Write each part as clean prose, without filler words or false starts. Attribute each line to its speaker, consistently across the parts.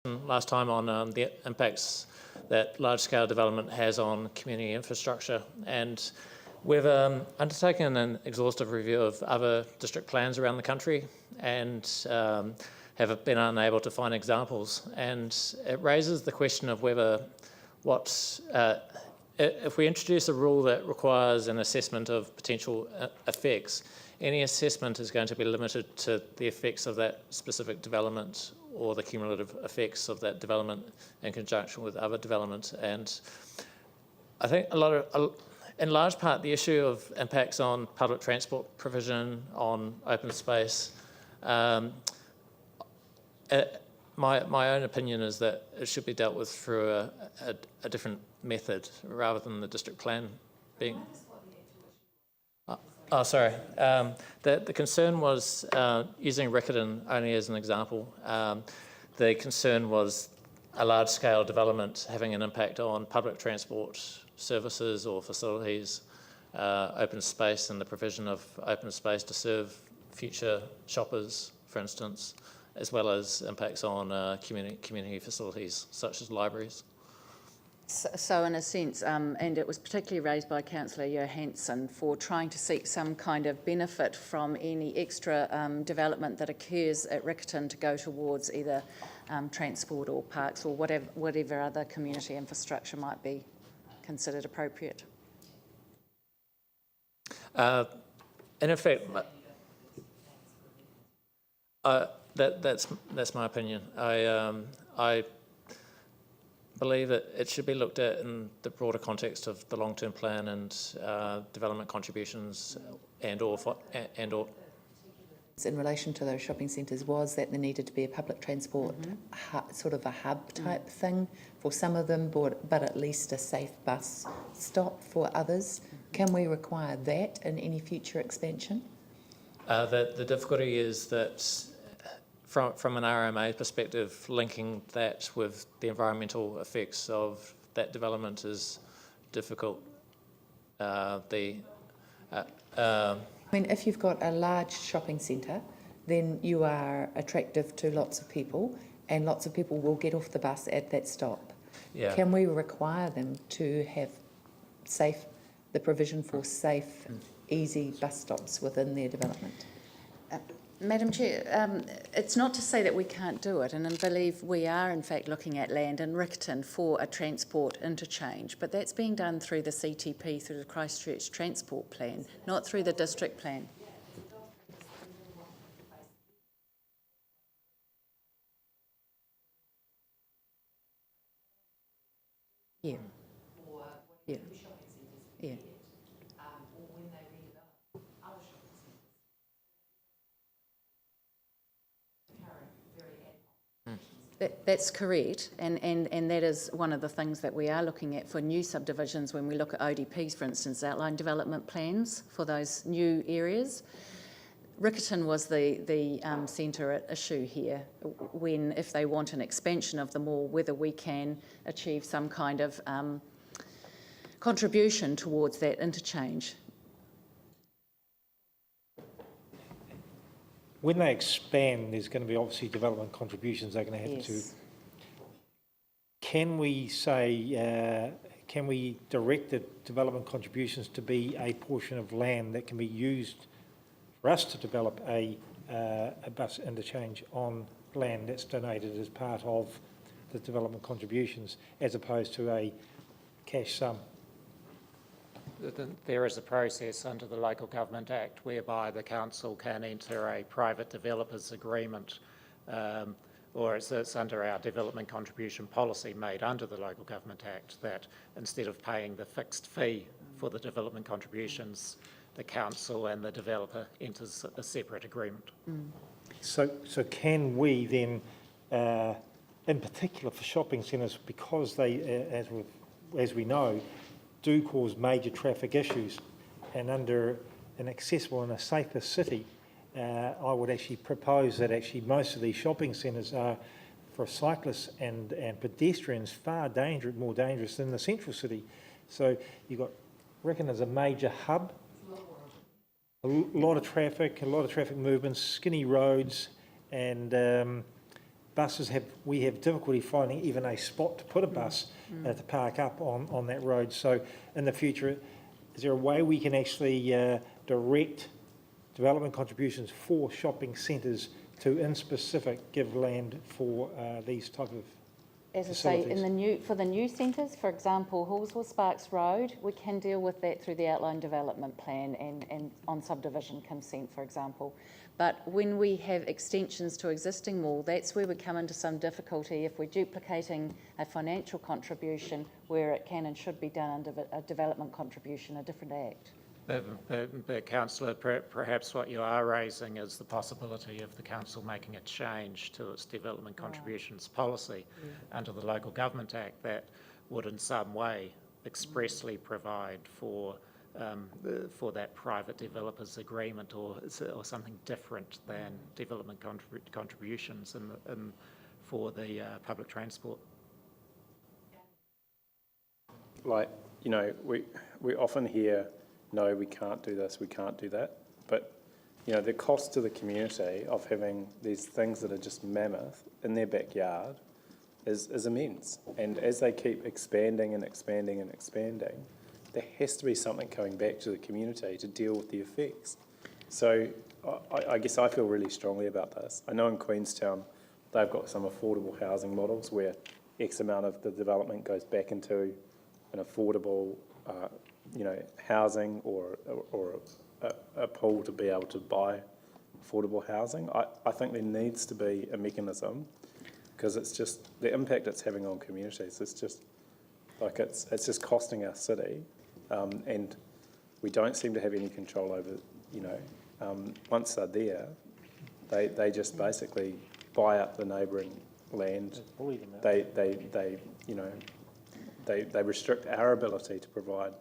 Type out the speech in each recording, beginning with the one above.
Speaker 1: last time on the impacts that large-scale development has on community infrastructure, and we've undertaken an exhaustive review of other district plans around the country and have been unable to find examples, and it raises the question of whether if we introduce a rule that requires an assessment of potential effects, any assessment is going to be limited to the effects of that specific development or the cumulative effects of that development in conjunction with other development. And I think in large part, the issue of impacts on public transport provision, on open space, my own opinion is that it should be dealt with through a different method rather than the district plan being. Oh, sorry. The concern was, using Riccarton only as an example, the concern was a large-scale development having an impact on public transport services or facilities, open space and the provision of open space to serve future shoppers, for instance, as well as impacts on community facilities such as libraries.
Speaker 2: So in a sense, and it was particularly raised by Councillor Johansson, for trying to seek some kind of benefit from any extra development that occurs at Riccarton to go towards either transport or parks or whatever other community infrastructure might be considered appropriate.
Speaker 1: In effect, that's my opinion. I believe it should be looked at in the broader context of the long-term plan and development contributions and/or.
Speaker 3: In relation to those shopping centres was that there needed to be a public transport sort of a hub type thing for some of them, but at least a safe bus stop for others. Can we require that in any future expansion?
Speaker 1: The difficulty is that from an RMA perspective, linking that with the environmental effects of that development is difficult. I
Speaker 3: mean, if you've got a large shopping centre, then you are attractive to lots of people, and lots of people will get off the bus at that stop.
Speaker 1: Yeah.
Speaker 3: Can we require them to have the provision for safe, easy bus stops within their development?
Speaker 2: Madam Chair, it's not to say that we can't do it, and I believe we are in fact looking at land in Riccarton for a transport interchange, but that's being done through the CTP, through the Christchurch Transport Plan, not through the district plan. Yeah. Yeah. Yeah. That's correct, and that is one of the things that we are looking at for new subdivisions when we look at ODPs, for instance, outline development plans for those new areas. Riccarton was the centre at issue here, when if they want an expansion of the mall, whether we can achieve some kind of contribution towards that interchange.
Speaker 4: When they expand, there's going to be obviously development contributions they're going to have to. Can we say, can we direct the development contributions to be a portion of land that can be used for us to develop a bus interchange on land that's donated as part of the development contributions, as opposed to a cash sum?
Speaker 5: There is a process under the Local Government Act whereby the council can enter a private developers agreement, or it's under our development contribution policy made under the Local Government Act, that instead of paying the fixed fee for the development contributions, the council and the developer enters a separate agreement.
Speaker 4: So can we then, in particular for shopping centres, because they, as we know, do cause major traffic issues, and under an accessible and a safer city, I would actually propose that actually most of these shopping centres are, for cyclists and pedestrians, far more dangerous than the central city. So you've got, Riccarton as a major hub, a lot of traffic movements, skinny roads, and we have difficulty finding even a spot to put a bus to park up on that road. So in the future, is there a way we can actually direct development contributions for shopping centres to, in specific, give land for these type of
Speaker 2: As I say,
Speaker 4: facilities?
Speaker 2: for the new centres, for example, Hallsville Sparks Road, we can deal with that through the outline development plan and on subdivision consent, for example. But when we have extensions to existing mall, that's where we come into some difficulty if we're duplicating a financial contribution where it can and should be done under a development contribution, a different act.
Speaker 5: But Councillor, perhaps what you are raising is the possibility of the council making a change to its development contributions policy under the Local Government Act that would in some way expressly provide for that private developers agreement or something different than development contributions for the public transport.
Speaker 6: Like, you know, we often hear, no, we can't do this, we can't do that. But, you know, the cost to the community of having these things that are just mammoth in their backyard is immense. And as they keep expanding and expanding and expanding, there has to be something coming back to the community to deal with the effects. So I guess I feel really strongly about this. I know in Queenstown, they've got some affordable housing models where X amount of the development goes back into an affordable you know, housing or a pool to be able to buy affordable housing. I think there needs to be a mechanism because it's just the impact it's having on communities. It's just like it's just costing our city, and we don't seem to have any control over. You know, once they're there, they just basically buy up the neighbouring land. They you know they restrict our ability to provide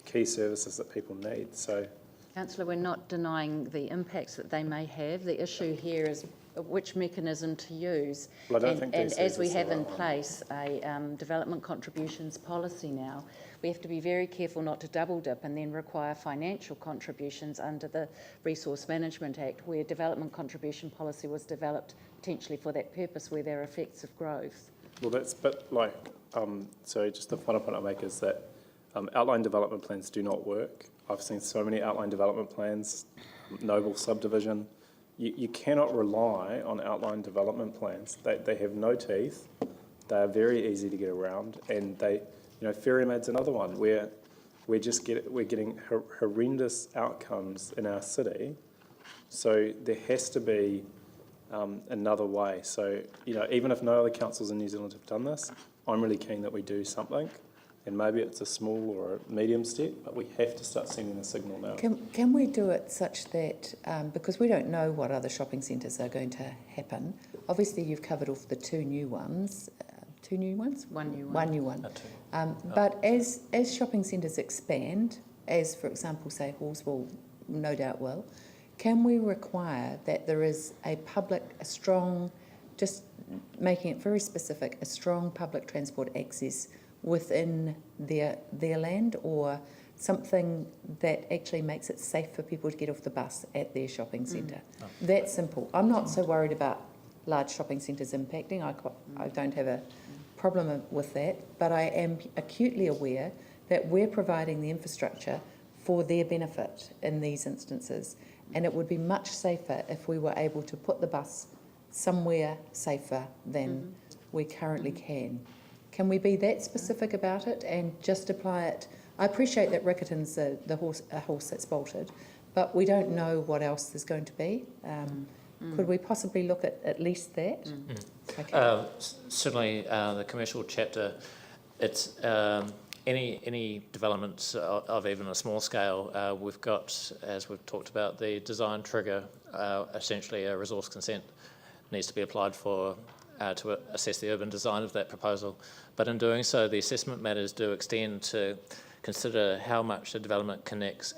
Speaker 6: key services that people need. So,
Speaker 2: Councillor, we're not denying the impacts that they may have. The issue here is which mechanism to use.
Speaker 6: well, I don't think
Speaker 2: and
Speaker 6: DCs
Speaker 2: as we
Speaker 6: is the
Speaker 2: have in
Speaker 6: right one.
Speaker 2: place a development contributions policy now, we have to be very careful not to double dip and then require financial contributions under the Resource Management Act, where development contribution policy was developed potentially for that purpose, where there are effects of growth.
Speaker 6: Well, that's but like so. Just the final point I make is that outline development plans do not work. I've seen so many outline development plans, noble subdivision. You cannot rely on outline development plans. They have no teeth. They are very easy to get around, and they, you know, Ferrymead's another one where we're getting horrendous outcomes in our city. So there has to be another way. So, you know, even if no other councils in New Zealand have done this, I'm really keen that we do something. And maybe it's a small or a medium step, but we have to start sending the signal now.
Speaker 3: Can we do it such that, because we don't know what other shopping centres are going to happen, obviously you've covered off the two new ones. One new one. One new one. But as shopping centres expand, as for example, say Hallsville no doubt will, can we require that there is a strong, just making it very specific, a strong public transport access within their land, or something that actually makes it safe for people to get off the bus at their shopping centre? That simple. I'm not so worried about large shopping centres impacting. I don't have a problem with that, but I am acutely aware that we're providing the infrastructure for their benefit in these instances, and it would be much safer if we were able to put the bus somewhere safer than we currently can. Can we be that specific about it and just apply it? I appreciate that Riccarton's a horse that's bolted, but we don't know what else there's going to be. Could we possibly look at least that? Okay.
Speaker 1: Certainly, the commercial chapter, it's any development of even a small scale, we've got, as we've talked about, the design trigger, essentially a resource consent needs to be applied for to assess the urban design of that proposal. But in doing so, the assessment matters do extend to consider how much the development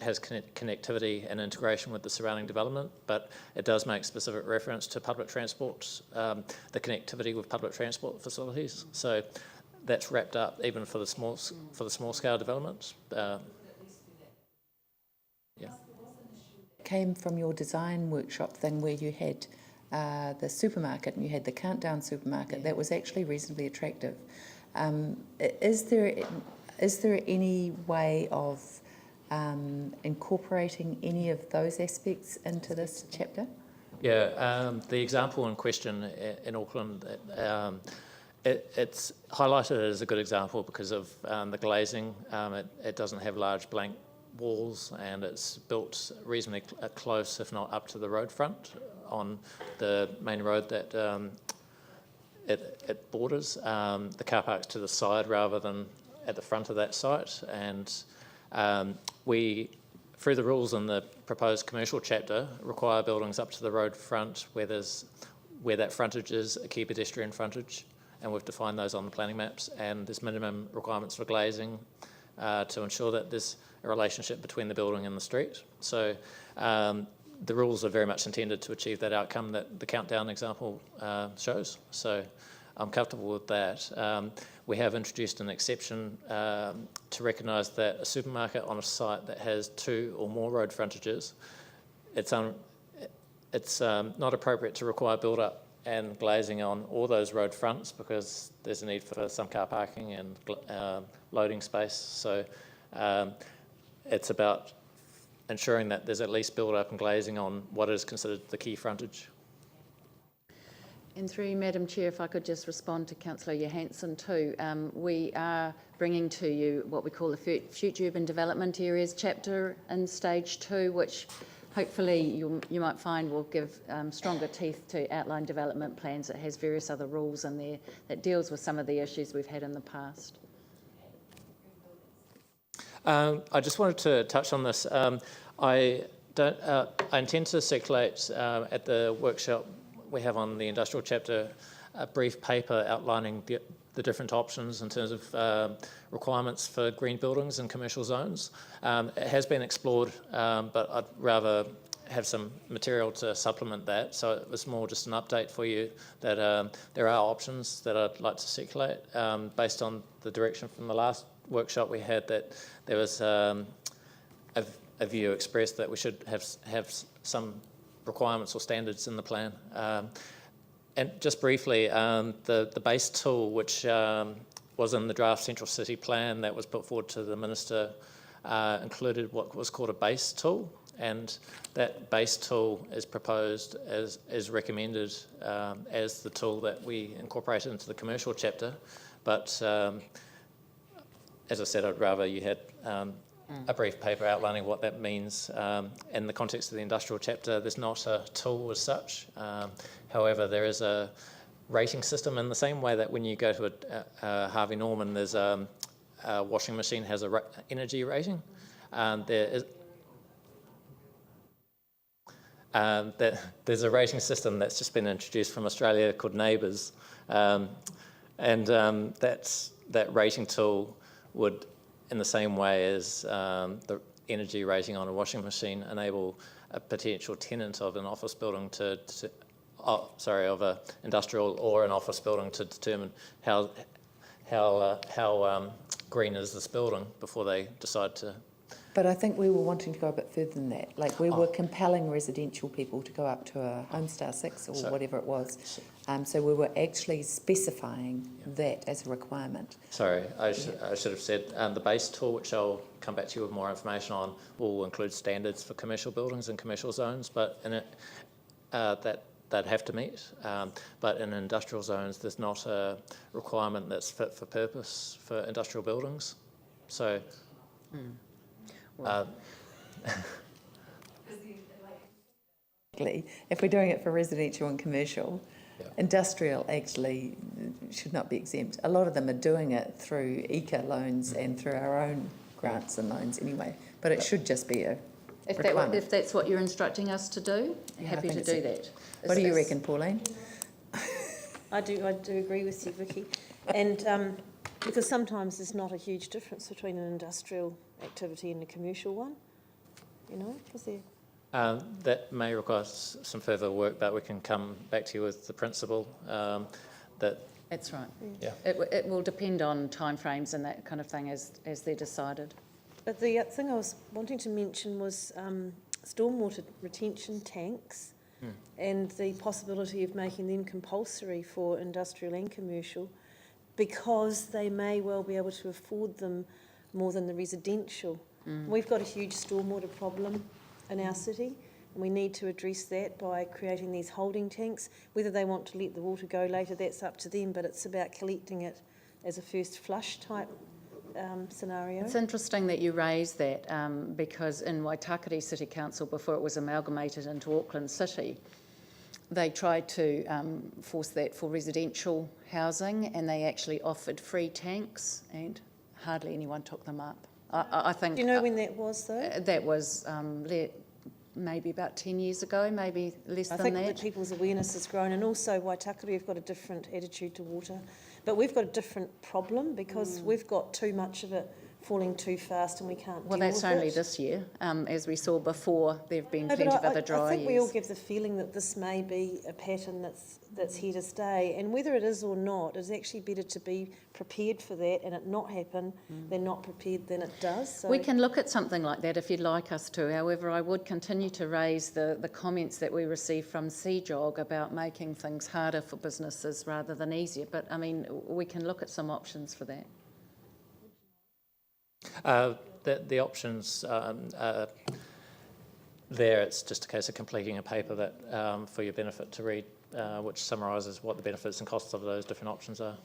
Speaker 1: has connectivity and integration with the surrounding development, but it does make specific reference to public transport, the connectivity with public transport facilities. So that's wrapped up even for the small scale developments.
Speaker 3: Came from your design workshop thing where you had the supermarket, and you had the Countdown supermarket, that was actually reasonably attractive. Is there any way of incorporating any of those aspects into this chapter?
Speaker 1: Yeah, the example in question in Auckland, it's highlighted as a good example because of the glazing. It doesn't have large blank walls, and it's built reasonably close, if not up to the road front on the main road that it borders. The car park's to the side rather than at the front of that site, and we, through the rules in the proposed commercial chapter, require buildings up to the road front where that frontage is a key pedestrian frontage, and we've defined those on the planning maps, and there's minimum requirements for glazing to ensure that there's a relationship between the building and the street. So the rules are very much intended to achieve that outcome that the Countdown example shows. So I'm comfortable with that. We have introduced an exception to recognise that a supermarket on a site that has 2 or more road frontages, it's not appropriate to require build-up and glazing on all those road fronts because there's a need for some car parking and loading space. So it's about ensuring that there's at least build-up and glazing on what is considered the key frontage.
Speaker 2: And through you, Madam Chair, if I could just respond to Councillor Johansson too. We are bringing to you what we call the Future Urban Development Areas chapter in stage 2, which hopefully you might find will give stronger teeth to outline development plans. It has various other rules in there that deals with some of the issues we've had in the past.
Speaker 1: I just wanted to touch on this. I intend to circulate at the workshop we have on the industrial chapter a brief paper outlining the different options in terms of requirements for green buildings and commercial zones. It has been explored, but I'd rather have some material to supplement that. So it was more just an update for you that there are options that I'd like to circulate based on the direction from the last workshop we had, that there was a view expressed that we should have some requirements or standards in the plan. And just briefly, the base tool, which was in the draft Central City Plan that was put forward to the Minister, included what was called a base tool, and that base tool is proposed as recommended as the tool that we incorporated into the commercial chapter. But as I said, I'd rather you had a brief paper outlining what that means. In the context of the industrial chapter, there's not a tool as such. However, there is a rating system in the same way that when you go to a Harvey Norman, there's a washing machine has a energy rating. There's a rating system that's just been introduced from Australia called Neighbours, and that rating tool would, in the same way as the energy rating on a washing machine, enable a potential tenant of an office building of an industrial or an office building to determine how green is this building before they decide to.
Speaker 3: But I think we were wanting to go a bit further than that. Like we were compelling residential people to go up to a Homestar 6 or whatever it was. So we were actually specifying that as a requirement.
Speaker 1: Sorry, I should have said the base tool, which I'll come back to you with more information on, will include standards for commercial buildings and commercial zones, but in it that they'd have to meet. But in industrial zones, there's not a requirement that's fit for purpose for industrial buildings. So.
Speaker 3: If we're doing it for residential and commercial, industrial actually should not be exempt. A lot of them are doing it through ECA loans and through our own grants and loans anyway, but it should just be a requirement.
Speaker 2: If that's what you're instructing us to do, happy to do that.
Speaker 3: What do you reckon, Pauline?
Speaker 7: I do agree with you, Vicky, and because sometimes there's not a huge difference between an industrial activity and a commercial one, you know, because they're.
Speaker 1: That may require some further work, but we can come back to you with the principle that.
Speaker 2: That's right.
Speaker 1: Yeah.
Speaker 2: It will depend on timeframes and that kind of thing as they're decided.
Speaker 7: But the thing I was wanting to mention was stormwater retention tanks. and the possibility of making them compulsory for industrial and commercial, because they may well be able to afford them more than the residential. We've got a huge stormwater problem in our city, and we need to address that by creating these holding tanks. Whether they want to let the water go later, that's up to them, but it's about collecting it as a first flush type scenario.
Speaker 2: It's interesting that you raise that because in Waitakere City Council, before it was amalgamated into Auckland City, they tried to force that for residential housing, and they actually offered free tanks, and hardly anyone took them up. I think.
Speaker 7: Do you know when that was, though?
Speaker 2: That was maybe about 10 years ago, maybe less than that.
Speaker 7: I think that people's awareness has grown, and also Waitakere have got a different attitude to water. But we've got a different problem because we've got too much of it falling too fast and we can't
Speaker 2: Well,
Speaker 7: deal
Speaker 2: that's
Speaker 7: with
Speaker 2: only
Speaker 7: it.
Speaker 2: this year. As we saw before, there have been
Speaker 7: No,
Speaker 2: plenty
Speaker 7: but
Speaker 2: of other dry
Speaker 7: I think we all
Speaker 2: years.
Speaker 7: give the feeling that this may be a pattern that's here to stay, and whether it is or not, it's actually better to be prepared for that and it not happen than not prepared than it does. So
Speaker 2: We can look at something like that if you'd like us to. However, I would continue to raise the comments that we received from CJOG about making things harder for businesses rather than easier. But, I mean, we can look at some options for that.
Speaker 1: The options there, it's just a case of completing a paper that for your benefit to read, which summarises what the benefits and costs of those different options are.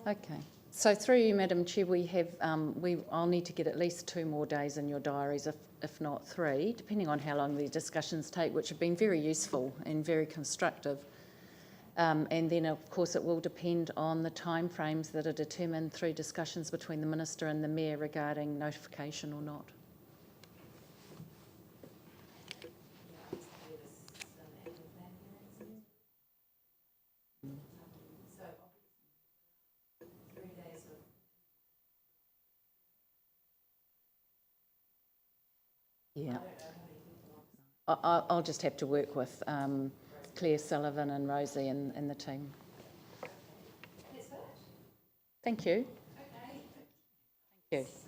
Speaker 2: Okay. So through you, Madam Chair, we have, I'll need to get at least 2 more days in your diaries, if not 3, depending on how long the discussions take, which have been very useful and very constructive. And then, of course, it will depend on the timeframes that are determined through discussions between the Minister and the Mayor regarding notification or not. Yeah. I'll just have to work with Claire Sullivan and Rosie and the team. Thank you. Thank you.